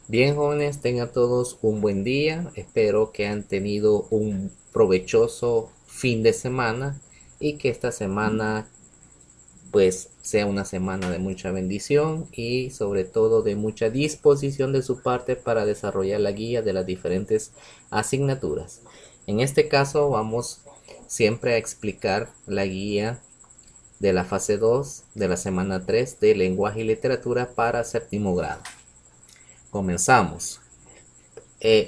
Bien, jóvenes, tengan todos un buen día. Espero que han tenido un provechoso fin de semana y que esta semana pues sea una semana de mucha bendición y sobre todo de mucha disposición de su parte para desarrollar la guía de las diferentes asignaturas. En este caso vamos siempre a explicar la guía de la fase 2 de la semana 3 de lenguaje y literatura para séptimo grado. Comenzamos.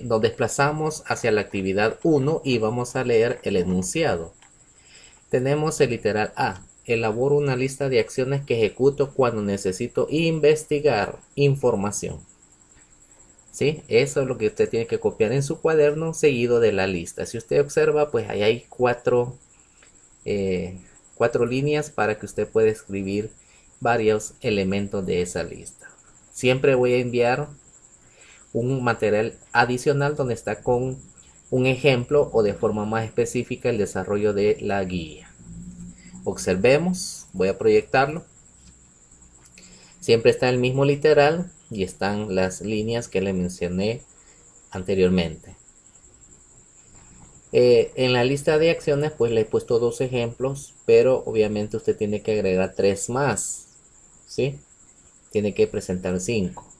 Nos desplazamos hacia la actividad 1 y vamos a leer el enunciado. Tenemos el literal A. Elaboro una lista de acciones que ejecuto cuando necesito investigar información. ¿Sí? Eso es lo que usted tiene que copiar en su cuaderno seguido de la lista. Si usted observa, pues ahí hay cuatro líneas para que usted pueda escribir varios elementos de esa lista. Siempre voy a enviar un material adicional donde está con un ejemplo o de forma más específica el desarrollo de la guía. Observemos, voy a proyectarlo. Siempre está el mismo literal y están las líneas que le mencioné anteriormente. En la lista de acciones pues le he puesto dos ejemplos, pero obviamente usted tiene que agregar tres más, ¿sí? Tiene que presentar 5.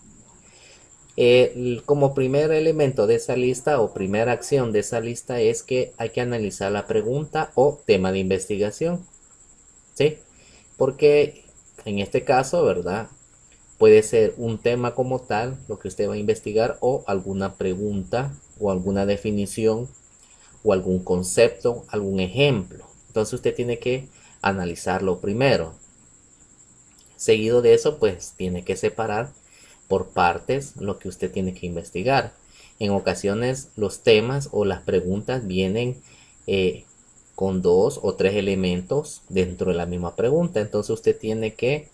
Como primer elemento de esa lista o primera acción de esa lista es que hay que analizar la pregunta o tema de investigación, ¿sí? Porque en este caso, ¿verdad? Puede ser un tema como tal, lo que usted va a investigar, o alguna pregunta, o alguna definición, o algún concepto, algún ejemplo. Entonces usted tiene que analizarlo primero. Seguido de eso, pues tiene que separar por partes lo que usted tiene que investigar. En ocasiones los temas o las preguntas vienen con dos o tres elementos dentro de la misma pregunta. Entonces usted tiene que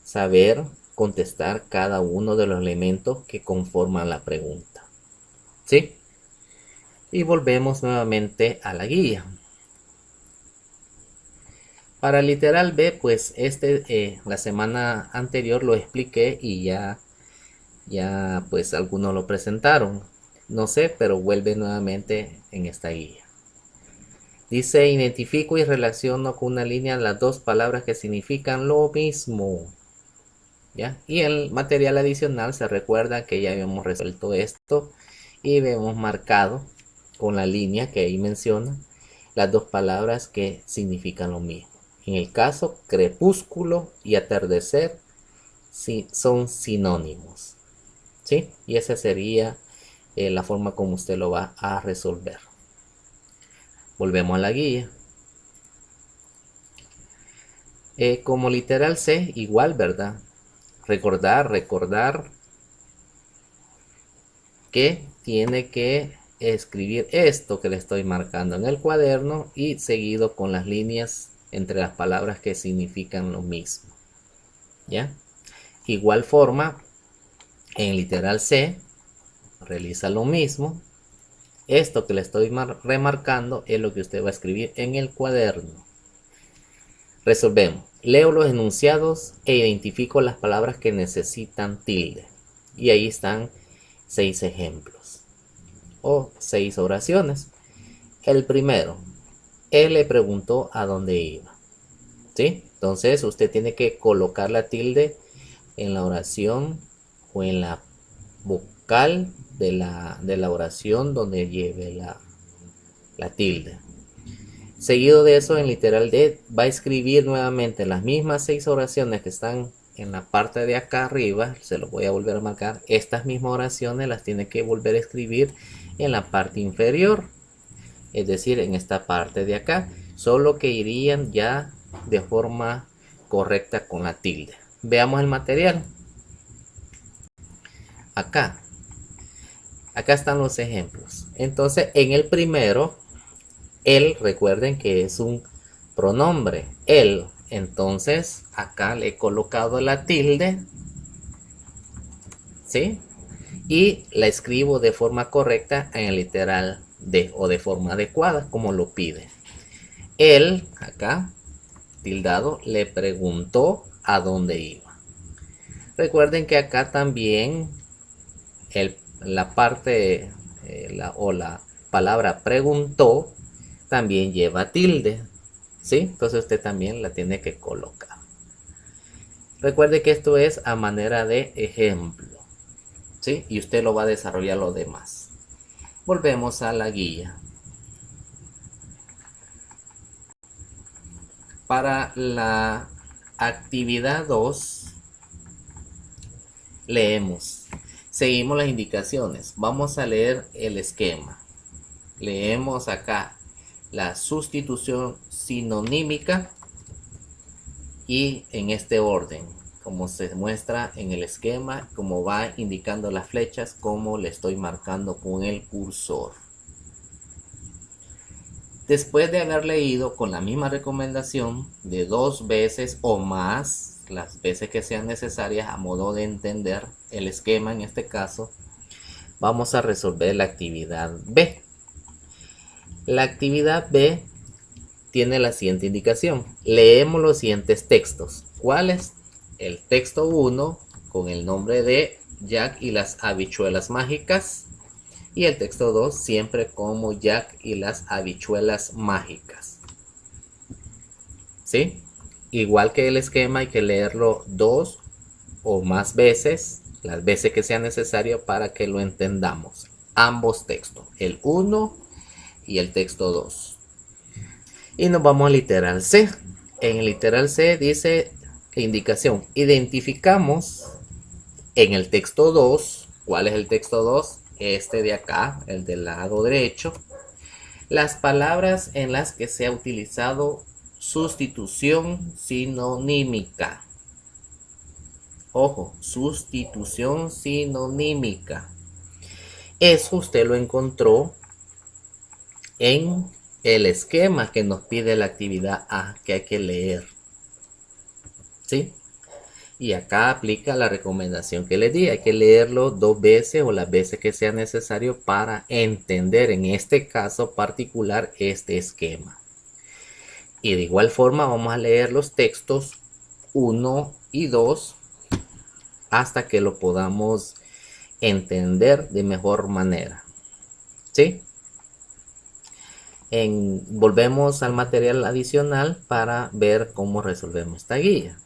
saber contestar cada uno de los elementos que conforman la pregunta. ¿Sí? Y volvemos nuevamente a la guía. Para literal B, pues la semana anterior lo expliqué y ya pues algunos lo presentaron. No sé, pero vuelve nuevamente en esta guía. Dice, identifico y relaciono con una línea las dos palabras que significan lo mismo. ¿Ya? Y el material adicional se recuerda que ya habíamos resuelto esto y hemos marcado con la línea que ahí menciona las dos palabras que significan lo mismo. En el caso, crepúsculo y atardecer son sinónimos. ¿Sí? Y esa sería la forma como usted lo va a resolver. Volvemos a la guía. Como literal C, igual, ¿verdad? Recordar que tiene que escribir esto que le estoy marcando en el cuaderno y seguido con las líneas entre las palabras que significan lo mismo. ¿Ya? Igual forma, en literal C, realiza lo mismo. Esto que le estoy remarcando es lo que usted va a escribir en el cuaderno. Resolvemos. Leo los enunciados e identifico las palabras que necesitan tilde. Y ahí están 6 ejemplos o 6 oraciones. El primero, él le preguntó a dónde iba. ¿Sí? Entonces usted tiene que colocar la tilde en la oración o en la vocal de la oración donde lleve la tilde. Seguido de eso, en literal D va a escribir nuevamente las mismas 6 oraciones que están en la parte de acá arriba. Se lo voy a volver a marcar. Estas mismas oraciones las tiene que volver a escribir en la parte inferior, es decir, en esta parte de acá, solo que irían ya de forma correcta con la tilde. Veamos el material. Acá están los ejemplos. Entonces, en el primero, él, recuerden que es un pronombre, él. Entonces, acá le he colocado la tilde, ¿sí? Y la escribo de forma correcta en el literal D o de forma adecuada, como lo pide. Él, acá, tildado, le preguntó a dónde iba. Recuerden que acá también la parte o la palabra preguntó también lleva tilde, ¿sí? Entonces usted también la tiene que colocar. Recuerde que esto es a manera de ejemplo, ¿sí? Y usted lo va a desarrollar lo demás. Volvemos a la guía. Para la actividad 2, leemos. Seguimos las indicaciones. Vamos a leer el esquema. Leemos acá la sustitución sinonímica y en este orden, como se muestra en el esquema, como va indicando las flechas, como le estoy marcando con el cursor. Después de haber leído con la misma recomendación de 2 veces o más, las veces que sean necesarias a modo de entender el esquema en este caso, vamos a resolver la actividad B. La actividad B tiene la siguiente indicación. Leemos los siguientes textos. ¿Cuáles? El texto 1 con el nombre de Jack y las habichuelas mágicas. Y el texto 2 siempre como Jack y las habichuelas mágicas. ¿Sí? Igual que el esquema hay que leerlo 2 o más veces, las veces que sea necesario para que lo entendamos. Ambos textos, el 1 y el texto 2. Y nos vamos al literal C. En el literal C dice indicación. Identificamos en el texto 2. ¿Cuál es el texto 2? Este de acá, el del lado derecho. Las palabras en las que se ha utilizado sustitución sinonímica. Ojo, sustitución sinonímica. Eso usted lo encontró en el esquema que nos pide la actividad A, que hay que leer. ¿Sí? Y acá aplica la recomendación que les di. Hay que leerlo 2 veces o las veces que sea necesario para entender en este caso particular este esquema. Y de igual forma vamos a leer los textos 1 y 2 hasta que lo podamos entender de mejor manera. ¿Sí? Volvemos al material adicional para ver cómo resolvemos esta guía.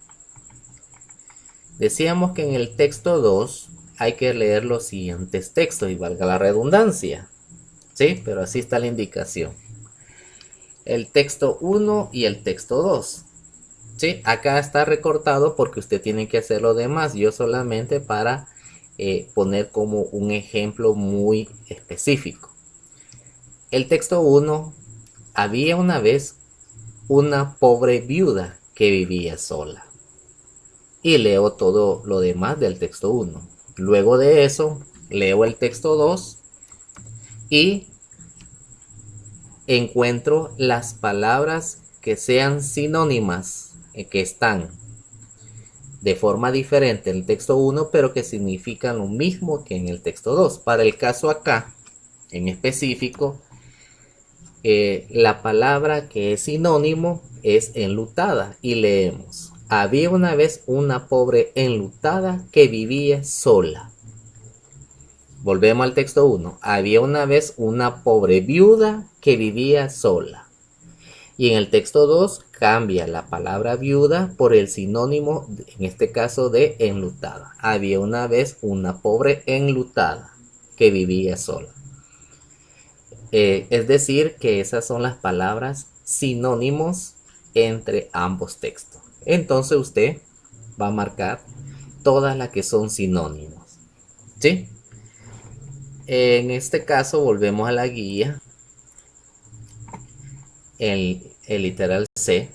Decíamos que en el texto 2 hay que leer los siguientes textos y valga la redundancia. ¿Sí? Pero así está la indicación. El texto 1 y el texto 2. ¿Sí? Acá está recortado porque usted tiene que hacer lo demás. Yo solamente para poner como un ejemplo muy específico. El texto 1. Había una vez una pobre viuda que vivía sola. Y leo todo lo demás del texto 1. Luego de eso, leo el texto 2 y encuentro las palabras que sean sinónimas, que están de forma diferente en el texto 1, pero que significan lo mismo que en el texto 2. Para el caso acá, en específico, la palabra que es sinónimo es enlutada y leemos: había una vez una pobre enlutada que vivía sola. Volvemos al texto 1. Había una vez una pobre viuda que vivía sola. Y en el texto 2 cambia la palabra viuda por el sinónimo, en este caso de enlutada. Había una vez una pobre enlutada que vivía sola. Es decir, que esas son las palabras sinónimos entre ambos textos. Entonces usted va a marcar todas las que son sinónimos. ¿Sí? En este caso volvemos a la guía. El literal C,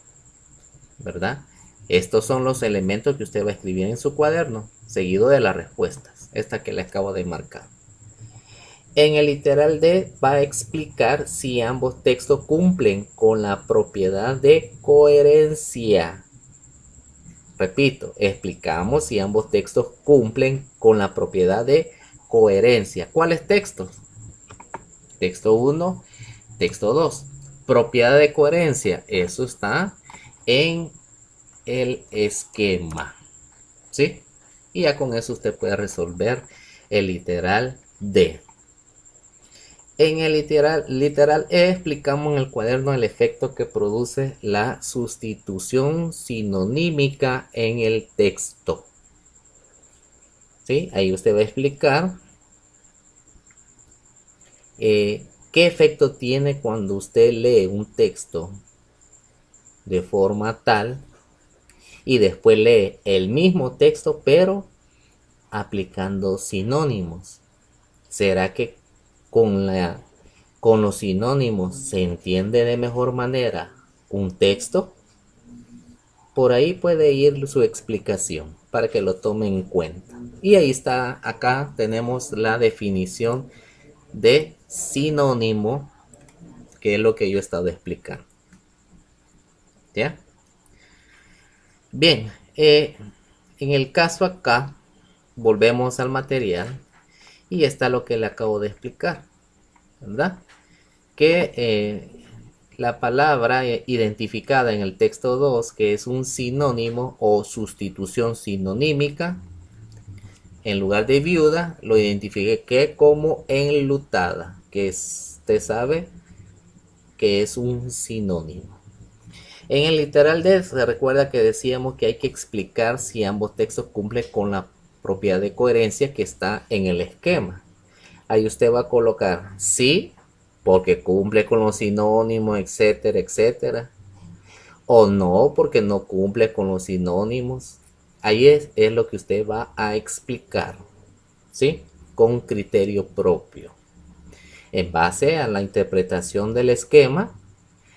¿verdad? Estos son los elementos que usted va a escribir en su cuaderno, seguido de las respuestas, esta que le acabo de marcar. En el literal D va a explicar si ambos textos cumplen con la propiedad de coherencia. Repito, explicamos si ambos textos cumplen con la propiedad de coherencia. ¿Cuáles textos? Texto 1, texto 2. Propiedad de coherencia, eso está en el esquema. ¿Sí? Y ya con eso usted puede resolver el literal D. En el literal E explicamos en el cuaderno el efecto que produce la sustitución sinonímica en el texto. ¿Sí? Ahí usted va a explicar qué efecto tiene cuando usted lee un texto de forma tal y después lee el mismo texto pero aplicando sinónimos. ¿Será que con los sinónimos se entiende de mejor manera un texto? Por ahí puede ir su explicación para que lo tomen en cuenta. Y ahí está, acá tenemos la definición de sinónimo, que es lo que yo he estado explicando. ¿Ya? Bien, en el caso acá, volvemos al material y está lo que le acabo de explicar, ¿verdad? Que la palabra identificada en el texto 2, que es un sinónimo o sustitución sinonímica, en lugar de viuda, lo identifiqué como enlutada, que usted sabe que es un sinónimo. En el literal D se recuerda que decíamos que hay que explicar si ambos textos cumplen con la propiedad de coherencia que está en el esquema. Ahí usted va a colocar sí, porque cumple con los sinónimos, etcétera, etcétera. O no, porque no cumple con los sinónimos. Ahí es lo que usted va a explicar, ¿sí? Con criterio propio, en base a la interpretación del esquema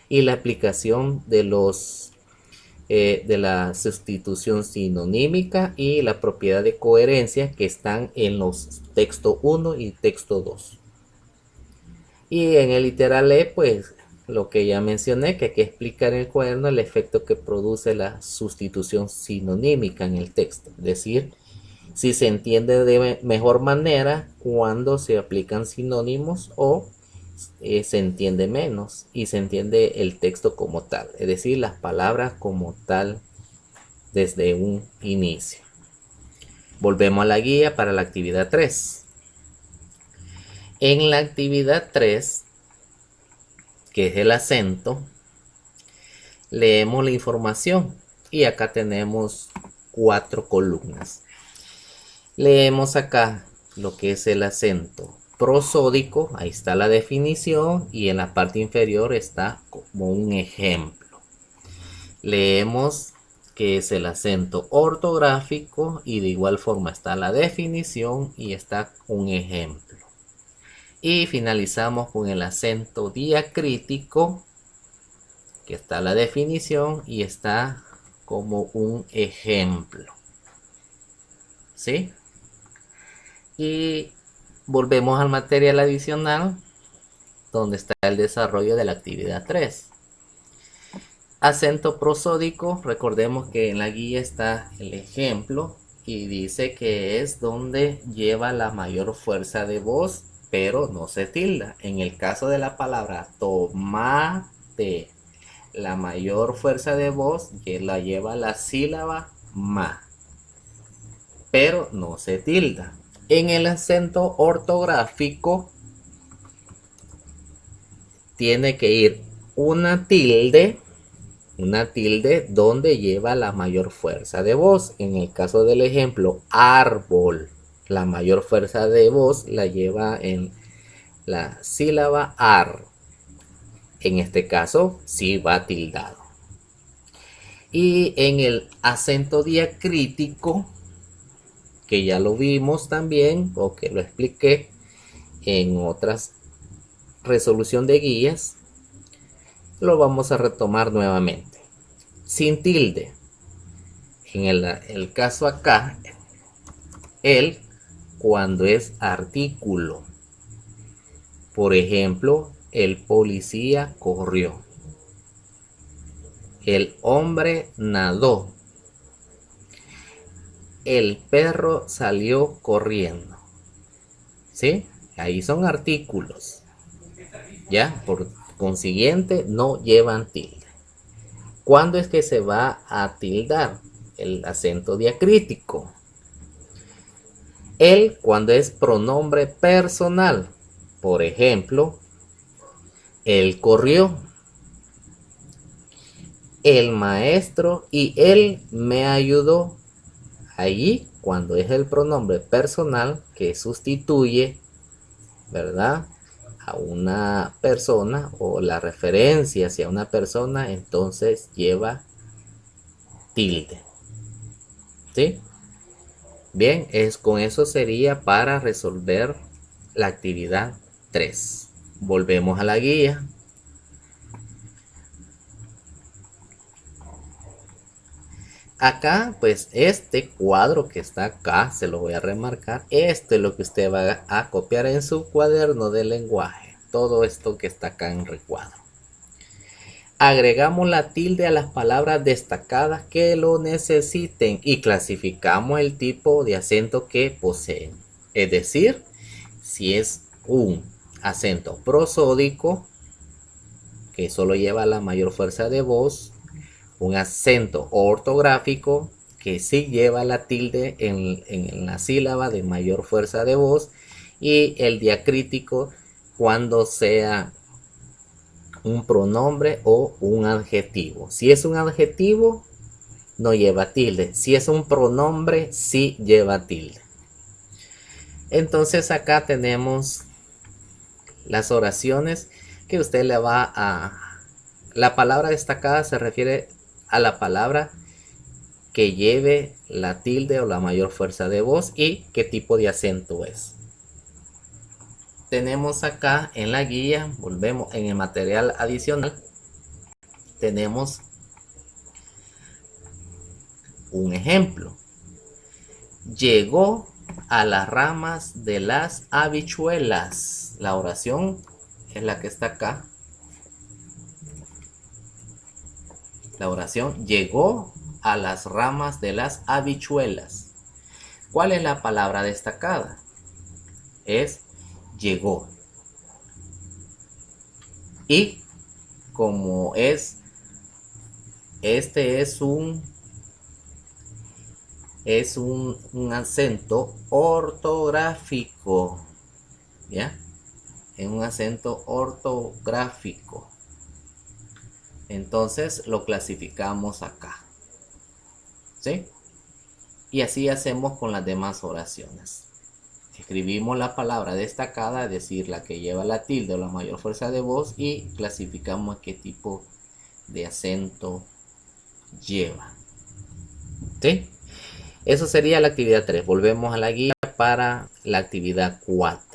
y la aplicación de la sustitución sinonímica y la propiedad de coherencia que están en los texto 1 y texto 2. Y en el literal E, pues lo que ya mencioné, que hay que explicar en el cuaderno el efecto que produce la sustitución sinonímica en el texto. Es decir, si se entiende de mejor manera cuando se aplican sinónimos o se entiende menos y se entiende el texto como tal, es decir, las palabras como tal desde un inicio. Volvemos a la guía para la actividad 3. En la actividad 3, que es el acento, leemos la información y acá tenemos 4 columnas. Leemos acá lo que es el acento prosódico, ahí está la definición y en la parte inferior está como un ejemplo. Leemos que es el acento ortográfico y de igual forma está la definición y está un ejemplo. Y finalizamos con el acento diacrítico, que está la definición y está como un ejemplo. ¿Sí? Y volvemos al material adicional, donde está el desarrollo de la actividad 3. Acento prosódico, recordemos que en la guía está el ejemplo y dice que es donde lleva la mayor fuerza de voz, pero no se tilda. En el caso de la palabra tomate, la mayor fuerza de voz la lleva la sílaba ma, pero no se tilda. En el acento ortográfico tiene que ir una tilde donde lleva la mayor fuerza de voz. En el caso del ejemplo árbol, la mayor fuerza de voz la lleva en la sílaba ar. En este caso sí va tildado. Y en el acento diacrítico, que ya lo vimos también o que lo expliqué en otras resolución de guías, lo vamos a retomar nuevamente. Sin tilde. En el caso acá, el cuando es artículo. Por ejemplo, el policía corrió. El hombre nadó. El perro salió corriendo. ¿Sí? Ahí son artículos. ¿Ya? Por consiguiente, no llevan tilde. ¿Cuándo es que se va a tildar? El acento diacrítico. Él cuando es pronombre personal. Por ejemplo, él corrió, el maestro y él me ayudó. Allí, cuando es el pronombre personal que sustituye, ¿verdad?, a una persona o la referencia hacia una persona, entonces lleva tilde. ¿Sí? Bien, con eso sería para resolver la actividad 3. Volvemos a la guía. Acá, pues este cuadro que está acá, se lo voy a remarcar. Esto es lo que usted va a copiar en su cuaderno de lenguaje. Todo esto que está acá en recuadro. Agregamos la tilde a las palabras destacadas que lo necesiten y clasificamos el tipo de acento que poseen. Es decir, si es un acento prosódico, que solo lleva la mayor fuerza de voz, un acento ortográfico que sí lleva la tilde en la sílaba de mayor fuerza de voz, y el diacrítico cuando sea un pronombre o un adjetivo. Si es un adjetivo, no lleva tilde. Si es un pronombre, sí lleva tilde. Entonces acá tenemos las oraciones que usted le va a... La palabra destacada se refiere a la palabra que lleve la tilde o la mayor fuerza de voz y qué tipo de acento es. Tenemos acá en la guía, volvemos en el material adicional, tenemos un ejemplo. Llegó a las ramas de las habichuelas. La oración es la que está acá. La oración llegó a las ramas de las habichuelas. ¿Cuál es la palabra destacada? Es llegó. Y como este es un acento ortográfico, ¿ya? Es un acento ortográfico. Entonces lo clasificamos acá, ¿sí? Y así hacemos con las demás oraciones. Escribimos la palabra destacada, es decir, la que lleva la tilde o la mayor fuerza de voz, y clasificamos qué tipo de acento lleva. ¿Sí? Eso sería la actividad 3. Volvemos a la guía para la actividad 4.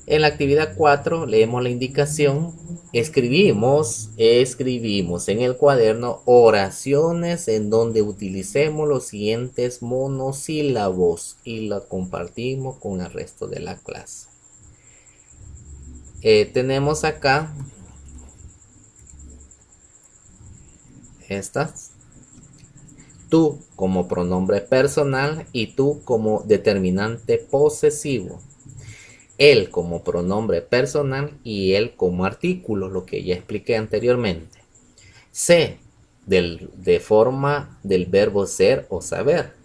En la actividad 4 leemos la indicación. Escribimos en el cuaderno oraciones en donde utilicemos los siguientes monosílabos y la compartimos con el resto de la clase. Tenemos acá estas. Tú como pronombre personal y tú como determinante posesivo. Él como pronombre personal y él como artículo, lo que ya expliqué anteriormente. C de forma del verbo ser o saber.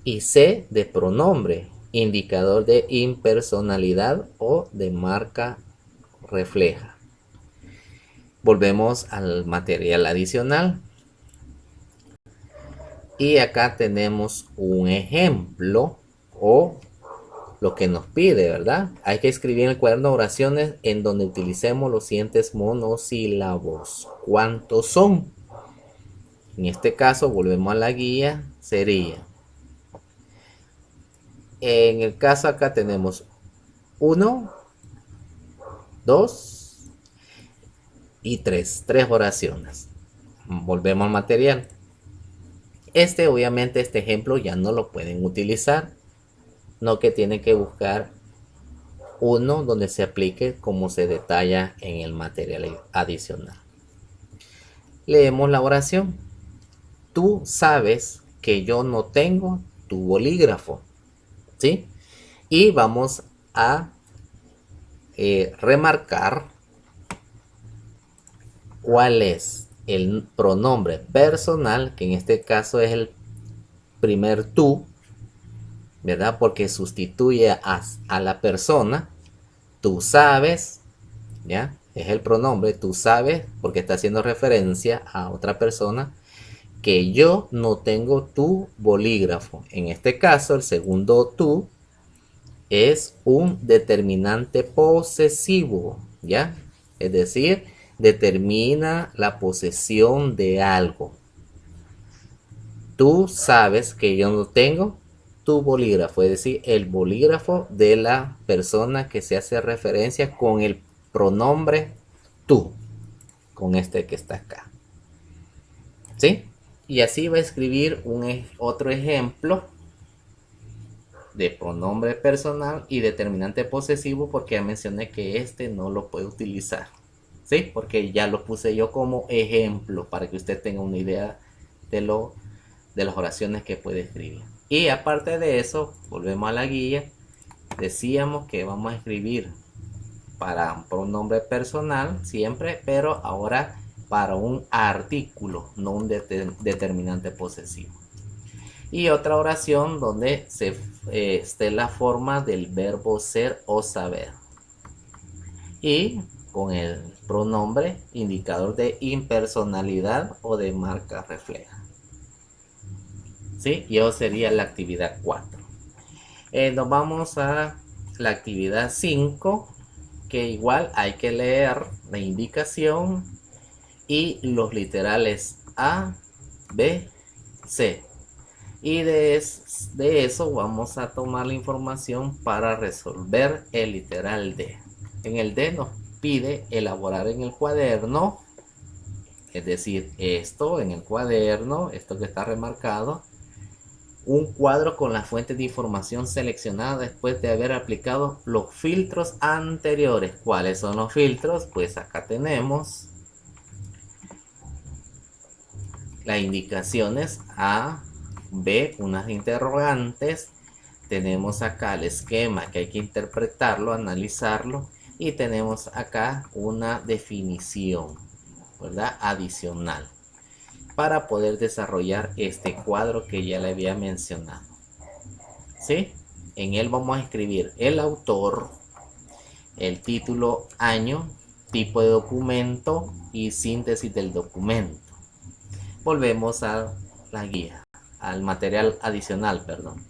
Y C de pronombre, indicador de impersonalidad o de marca refleja. Volvemos al material adicional. Y acá tenemos un ejemplo o lo que nos pide, ¿verdad? Hay que escribir en el cuaderno oraciones en donde utilicemos los siguientes monosílabos. ¿Cuántos son? En este caso, volvemos a la guía, sería. En el caso acá tenemos 1, 2 y 3. 3 oraciones. Volvemos al material. Obviamente, este ejemplo ya no lo pueden utilizar. No, que tienen que buscar uno donde se aplique como se detalla en el material adicional. Leemos la oración. Tú sabes que yo no tengo tu bolígrafo, ¿sí? Y vamos a remarcar cuál es el pronombre personal, que en este caso es el primer tú, ¿verdad? Porque sustituye a la persona. Tú sabes, ¿ya? Es el pronombre, tú sabes, porque está haciendo referencia a otra persona, que yo no tengo tu bolígrafo. En este caso, el segundo tú es un determinante posesivo, ¿ya? Es decir, determina la posesión de algo. Tú sabes que yo no tengo tu bolígrafo, es decir, el bolígrafo de la persona que se hace referencia con el pronombre tú, con este que está acá. ¿Sí? Y así va a escribir otro ejemplo de pronombre personal y determinante posesivo, porque ya mencioné que este no lo puede utilizar. ¿Sí? Porque ya lo puse yo como ejemplo para que usted tenga una idea de las oraciones que puede escribir. Y aparte de eso, volvemos a la guía. Decíamos que vamos a escribir para un pronombre personal siempre, pero ahora para un artículo, no un determinante posesivo. Y otra oración donde esté la forma del verbo ser o saber. Y con el pronombre indicador de impersonalidad o de marca refleja. ¿Sí? Y eso sería la actividad 4. Nos vamos a la actividad 5, que igual hay que leer la indicación y los literales A, B, C. Y de eso vamos a tomar la información para resolver el literal D. En el D nos pide elaborar en el cuaderno, es decir, esto en el cuaderno, esto que está remarcado, un cuadro con las fuentes de información seleccionada después de haber aplicado los filtros anteriores. ¿Cuáles son los filtros? Pues acá tenemos las indicaciones A, B, unas interrogantes. Tenemos acá el esquema que hay que interpretarlo, analizarlo. Y tenemos acá una definición, ¿verdad? Adicional, para poder desarrollar este cuadro que ya le había mencionado. ¿Sí? En él vamos a escribir el autor, el título, año, tipo de documento y síntesis del documento. Volvemos a la guía, al material adicional, perdón.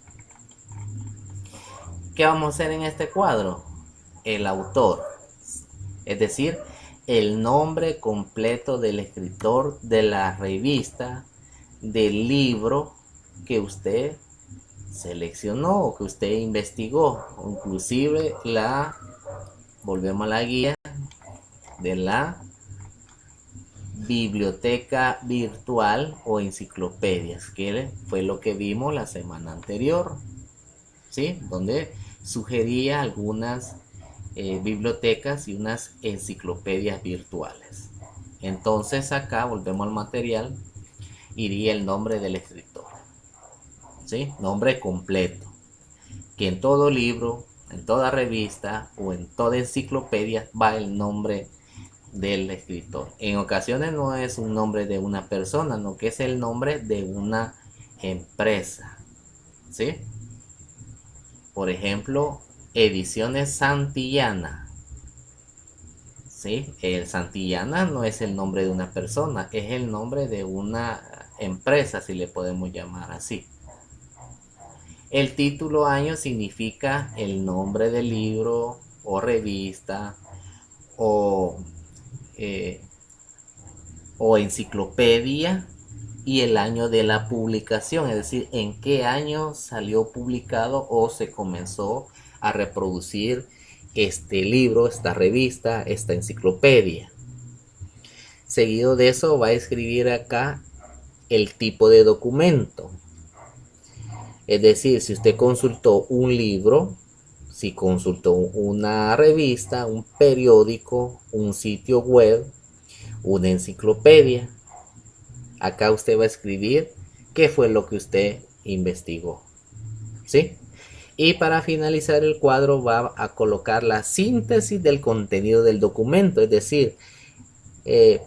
¿Qué vamos a hacer en este cuadro? El autor, es decir, el nombre completo del escritor de la revista, del libro que usted seleccionó o que usted investigó, inclusive volvemos a la guía de la biblioteca virtual o enciclopedias, que fue lo que vimos la semana anterior, ¿sí? Donde sugería algunas bibliotecas y unas enciclopedias virtuales. Entonces acá volvemos al material, iría el nombre del escritor, ¿sí? Nombre completo, que en todo libro, en toda revista o en toda enciclopedia va el nombre del escritor. En ocasiones no es un nombre de una persona, no, que es el nombre de una empresa, ¿sí? Por ejemplo, Ediciones Santillana, ¿sí? El Santillana no es el nombre de una persona, es el nombre de una empresa, si le podemos llamar así. El título año significa el nombre del libro o revista o, eh, o enciclopedia, y el año de la publicación, es decir, en qué año salió publicado o se comenzó a reproducir este libro, esta revista, esta enciclopedia. Seguido de eso va a escribir acá el tipo de documento. Es decir, si usted consultó un libro, si consultó una revista, un periódico, un sitio web, una enciclopedia, acá usted va a escribir qué fue lo que usted investigó, ¿sí? Y para finalizar el cuadro va a colocar la síntesis del contenido del documento, es decir, eh,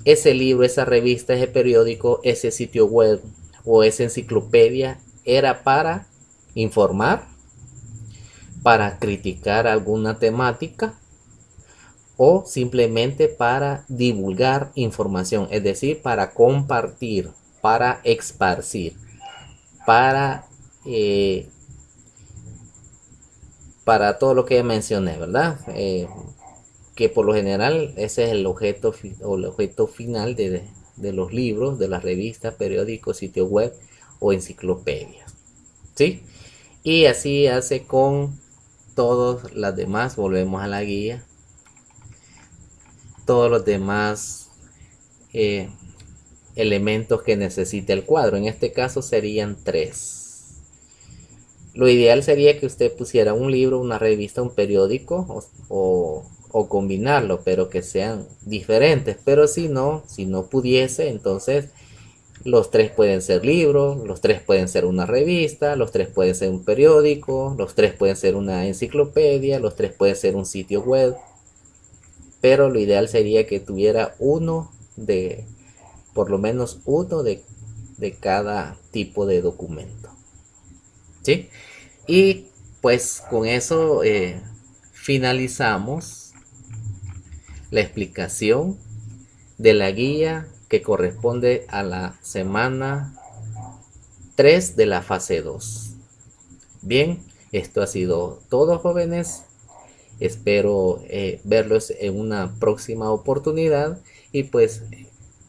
ese libro, esa revista, ese periódico, ese sitio web o esa enciclopedia era para informar, para criticar alguna temática o simplemente para divulgar información, es decir, para compartir, para esparcir, para, eh, para todo lo que mencioné, ¿verdad? Que por lo general ese es el objeto o el objeto final de los libros, de las revistas, periódicos, sitios web o enciclopedias, ¿sí? Y así hace con todas las demás, volvemos a la guía, todos los demás eh, elementos que necesita el cuadro. En este caso serían 3. Lo ideal sería que usted pusiera un libro, una revista, un periódico o combinarlo, pero que sean diferentes. Pero si no pudiese, entonces los 3 pueden ser libros, los 3 pueden ser una revista, los 3 pueden ser un periódico, los 3 pueden ser una enciclopedia, los 3 pueden ser un sitio web. Pero lo ideal sería que tuviera por lo menos uno de cada tipo de documento. ¿Sí? Y pues con eso finalizamos la explicación de la guía que corresponde a la semana 3 de la fase 2. Bien, esto ha sido todo, jóvenes. Espero verlos en una próxima oportunidad y pues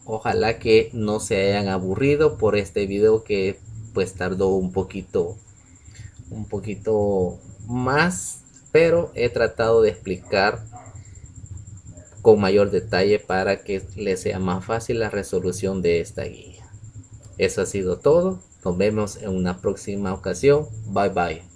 ojalá que no se hayan aburrido por este video que pues tardó un poquito más, pero he tratado de explicar con mayor detalle para que les sea más fácil la resolución de esta guía. Eso ha sido todo. Nos vemos en una próxima ocasión. Bye bye.